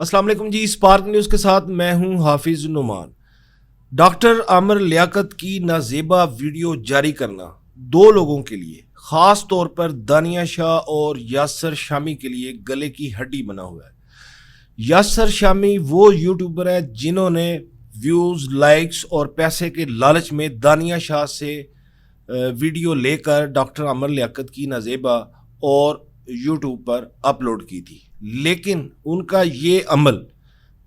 السلام علیکم جی، spark news کے ساتھ میں ہوں حافظ نعمان۔ ڈاکٹر عامر لیاقت کی نازیبا ویڈیو جاری کرنا دو لوگوں کے لیے، خاص طور پر دانیہ شاہ اور یاسر شامی کے لیے گلے کی ہڈی بنا ہوا ہے۔ یاسر شامی وہ یوٹیوبر ہے جنہوں نے ویوز، لائکس اور پیسے کے لالچ میں دانیہ شاہ سے ویڈیو لے کر ڈاکٹر عامر لیاقت کی نازیبا اور یوٹیوب پر اپلوڈ کی تھی، لیکن ان کا یہ عمل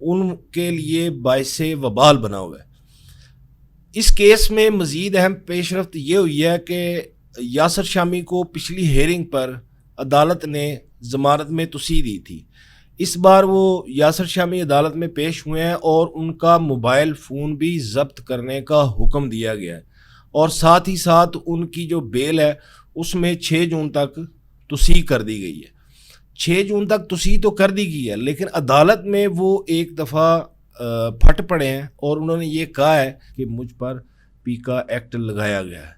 ان کے لیے باعث وبال بنا ہوا ہے۔ اس کیس میں مزید اہم پیش رفت یہ ہوئی ہے کہ یاسر شامی کو پچھلی ہیئرنگ پر عدالت نے ضمانت میں توسیع دی تھی۔ اس بار وہ یاسر شامی عدالت میں پیش ہوئے ہیں اور ان کا موبائل فون بھی ضبط کرنے کا حکم دیا گیا ہے، اور ساتھ ہی ساتھ ان کی جو بیل ہے اس میں 6 جون تک توسیع کر دی گئی ہے۔ 6 جون تک توسیع تو کر دی گئی ہے، لیکن عدالت میں وہ ایک دفعہ پھٹ پڑے ہیں اور انہوں نے یہ کہا ہے کہ مجھ پر پیکا ایکٹ لگایا گیا ہے۔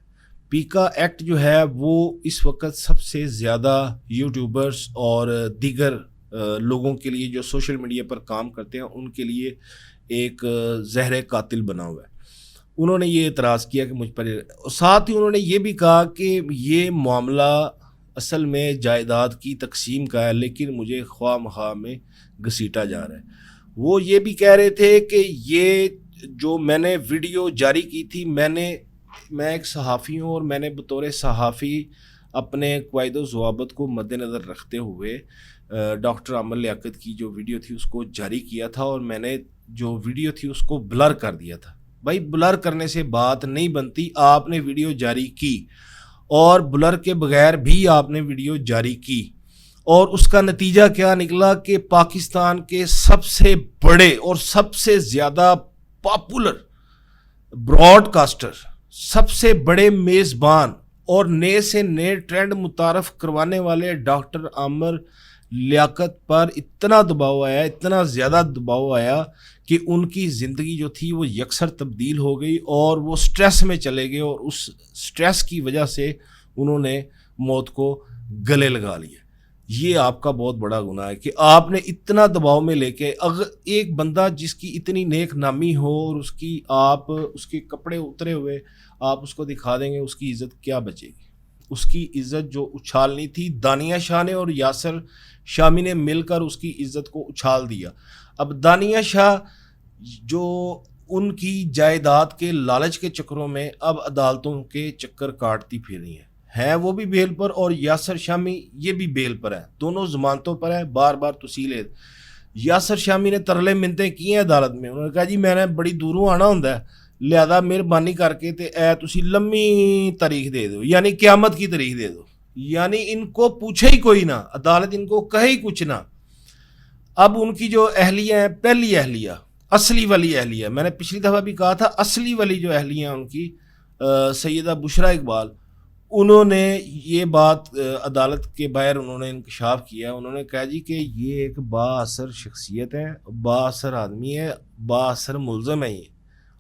پیکا ایکٹ جو ہے وہ اس وقت سب سے زیادہ یوٹیوبرز اور دیگر لوگوں کے لیے جو سوشل میڈیا پر کام کرتے ہیں ان کے لیے ایک زہر قاتل بنا ہوا ہے۔ انہوں نے یہ اعتراض کیا کہ مجھ پر، ساتھ ہی انہوں نے یہ بھی کہا کہ یہ معاملہ اصل میں جائیداد کی تقسیم کا ہے، لیکن مجھے خواہ مخواہ میں گھسیٹا جا رہا ہے۔ وہ یہ بھی کہہ رہے تھے کہ یہ جو میں نے ویڈیو جاری کی تھی، میں ایک صحافی ہوں اور میں نے بطور صحافی اپنے قواعد و ضوابط کو مد نظر رکھتے ہوئے ڈاکٹر عامر لیاقت کی جو ویڈیو تھی اس کو جاری کیا تھا، اور میں نے جو ویڈیو تھی اس کو بلر کر دیا تھا۔ بھائی بلر کرنے سے بات نہیں بنتی، آپ نے ویڈیو جاری کی اور بلر کے بغیر بھی آپ نے ویڈیو جاری کی، اور اس کا نتیجہ کیا نکلا کہ پاکستان کے سب سے بڑے اور سب سے زیادہ پاپولر براڈ کاسٹر، سب سے بڑے میزبان اور نئے سے نئے ٹرینڈ متعارف کروانے والے ڈاکٹر عامر لیاقت پر اتنا دباؤ آیا، اتنا زیادہ دباؤ آیا کہ ان کی زندگی جو تھی وہ یکسر تبدیل ہو گئی اور وہ سٹریس میں چلے گئے، اور اس سٹریس کی وجہ سے انہوں نے موت کو گلے لگا لیا۔ یہ آپ کا بہت بڑا گناہ ہے کہ آپ نے اتنا دباؤ میں لے کے، اگر ایک بندہ جس کی اتنی نیک نامی ہو اور اس کے کپڑے اترے ہوئے آپ اس کو دکھا دیں گے، اس کی عزت کیا بچے گی؟ اس کی عزت جو اچھالنی تھی، دانیہ شاہ نے اور یاسر شامی نے مل کر اس کی عزت کو اچھال دیا۔ اب دانیہ شاہ جو ان کی جائیداد کے لالچ کے چکروں میں اب عدالتوں کے چکر کاٹتی پھر رہی ہیں وہ بھی بیل پر، اور یاسر شامی یہ بھی بیل پر ہے، دونوں ضمانتوں پر ہے، بار بار توسیع لے۔ یاسر شامی نے ترلے منتیں کی ہیں عدالت میں، انہوں نے کہا جی میں نے بڑی دوروں آنا ہوں لہذا مہربانی کر کے تے اے تسی لمبی تاریخ دے دو، یعنی قیامت کی تاریخ دے دو، یعنی ان کو پوچھے ہی کوئی نہ، عدالت ان کو کہے ہی کچھ نہ۔ اب ان کی جو اہلیہ ہیں، پہلی اہلیہ، اصلی والی اہلیہ، میں نے پچھلی دفعہ بھی کہا تھا، اصلی والی جو اہلیہ ہیں ان کی سیدہ بشرا اقبال، انہوں نے یہ بات عدالت کے باہر انہوں نے انکشاف کیا۔ انہوں نے کہا جی کہ یہ ایک با اثر شخصیت ہے، با اثر آدمی ہے، با اثر ملزم ہے یہ،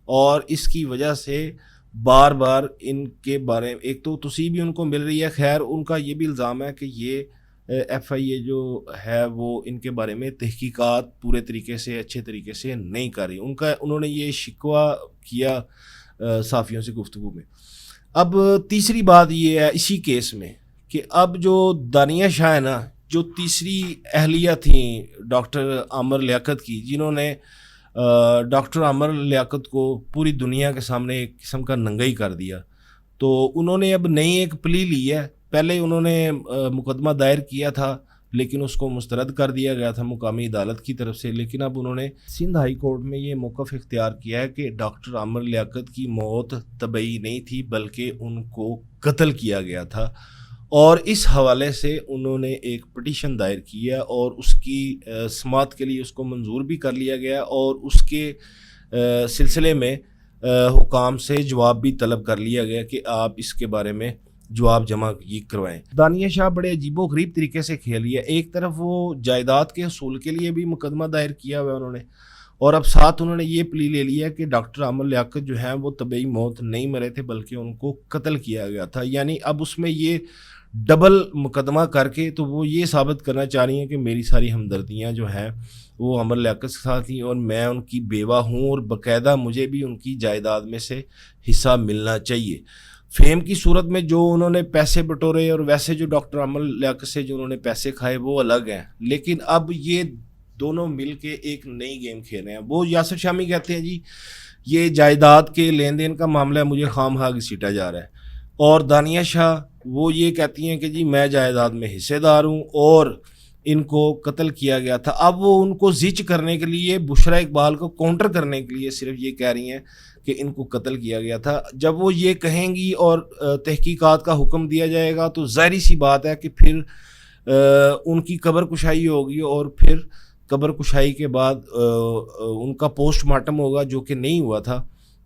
اور اس کی وجہ سے بار بار ان کے بارے میں ایک تو توسیع بھی ان کو مل رہی ہے۔ خیر ان کا یہ بھی الزام ہے کہ یہ ایف آئی اے جو ہے وہ ان کے بارے میں تحقیقات پورے طریقے سے، اچھے طریقے سے نہیں کر رہی۔ انہوں نے یہ شکوہ کیا صحافیوں سے گفتگو میں۔ اب تیسری بات یہ ہے اسی کیس میں کہ اب جو دانیہ شاہ ہے نا، جو تیسری اہلیہ تھیں ڈاکٹر عامر لیاقت کی، جنہوں نے ڈاکٹر عامر لیاقت کو پوری دنیا کے سامنے ایک قسم کا ننگا ہی کر دیا، تو انہوں نے اب نئی ایک پلی لی ہے۔ پہلے انہوں نے مقدمہ دائر کیا تھا لیکن اس کو مسترد کر دیا گیا تھا مقامی عدالت کی طرف سے، لیکن اب انہوں نے سندھ ہائی کورٹ میں یہ موقف اختیار کیا ہے کہ ڈاکٹر عامر لیاقت کی موت طبعی نہیں تھی بلکہ ان کو قتل کیا گیا تھا، اور اس حوالے سے انہوں نے ایک پٹیشن دائر کی ہے اور اس کی سماعت کے لیے اس کو منظور بھی کر لیا گیا، اور اس کے سلسلے میں حکام سے جواب بھی طلب کر لیا گیا کہ آپ اس کے بارے میں جواب جمع کروائیں۔ دانیہ شاہ بڑے عجیب و غریب طریقے سے کھیلی ہے، ایک طرف وہ جائیداد کے حصول کے لیے بھی مقدمہ دائر کیا ہوا ہے انہوں نے، اور اب ساتھ انہوں نے یہ پلی لے لیا کہ ڈاکٹر عامر لیاقت جو ہیں وہ طبعی موت نہیں مرے تھے بلکہ ان کو قتل کیا گیا تھا، یعنی اب اس میں یہ ڈبل مقدمہ کر کے تو وہ یہ ثابت کرنا چاہ رہی ہیں کہ میری ساری ہمدردیاں جو ہیں وہ عامر لیاقت کے ساتھ تھیں اور میں ان کی بیوہ ہوں اور باقاعدہ مجھے بھی ان کی جائیداد میں سے حصہ ملنا چاہیے. فیم کی صورت میں جو انہوں نے پیسے بٹورے اور ویسے جو ڈاکٹر عامر لیاقت سے جو انہوں نے پیسے کھائے وہ الگ ہیں, لیکن اب یہ دونوں مل کے ایک نئی گیم کھیل رہے ہیں. وہ یاسر شامی کہتے ہیں جی یہ جائیداد کے لین دین کا معاملہ ہے, مجھے خام خواہ گھسیٹا جا رہا ہے, اور دانیہ شاہ وہ یہ کہتی ہیں کہ جی میں جائیداد میں حصے دار ہوں اور ان کو قتل کیا گیا تھا. اب وہ ان کو زچ کرنے کے لیے, بشرا اقبال کو کاؤنٹر کرنے کے لیے صرف یہ کہہ رہی ہیں کہ ان کو قتل کیا گیا تھا. جب وہ یہ کہیں گی اور تحقیقات کا حکم دیا جائے گا تو ظاہری سی بات ہے کہ پھر ان کی قبر کشائی ہوگی, اور پھر قبر کشائی کے بعد ان کا پوسٹ مارٹم ہوگا جو کہ نہیں ہوا تھا.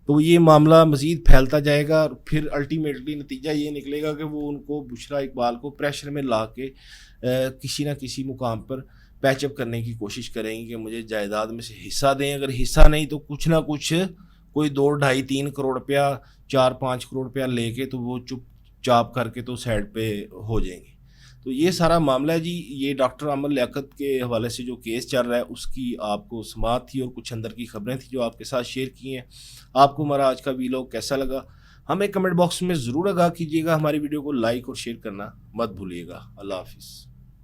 تو یہ معاملہ مزید پھیلتا جائے گا اور پھر الٹیمیٹلی نتیجہ یہ نکلے گا کہ وہ ان کو بشرا اقبال کو پریشر میں لا کے کسی نہ کسی مقام پر پیچ اپ کرنے کی کوشش کریں گی کہ مجھے جائیداد میں سے حصہ دیں. اگر حصہ نہیں تو کچھ نہ کچھ کوئی 2, 2.5, 3 کروڑ روپیہ 4, 5 کروڑ روپیہ لے کے تو وہ چپ چاپ کر کے تو سائڈ پہ ہو جائیں گے. تو یہ سارا معاملہ ہے جی. یہ ڈاکٹر عامر لیاقت کے حوالے سے جو کیس چل رہا ہے اس کی آپ کو سماعت تھی اور کچھ اندر کی خبریں تھیں جو آپ کے ساتھ شیئر کی ہیں. آپ کو ہمارا آج کا ویلاگ کیسا لگا ہمیں کمنٹ باکس میں ضرور آگاہ کیجیے گا. ہماری ویڈیو کو لائک اور شیئر کرنا مت بھولیے گا. اللہ حافظ.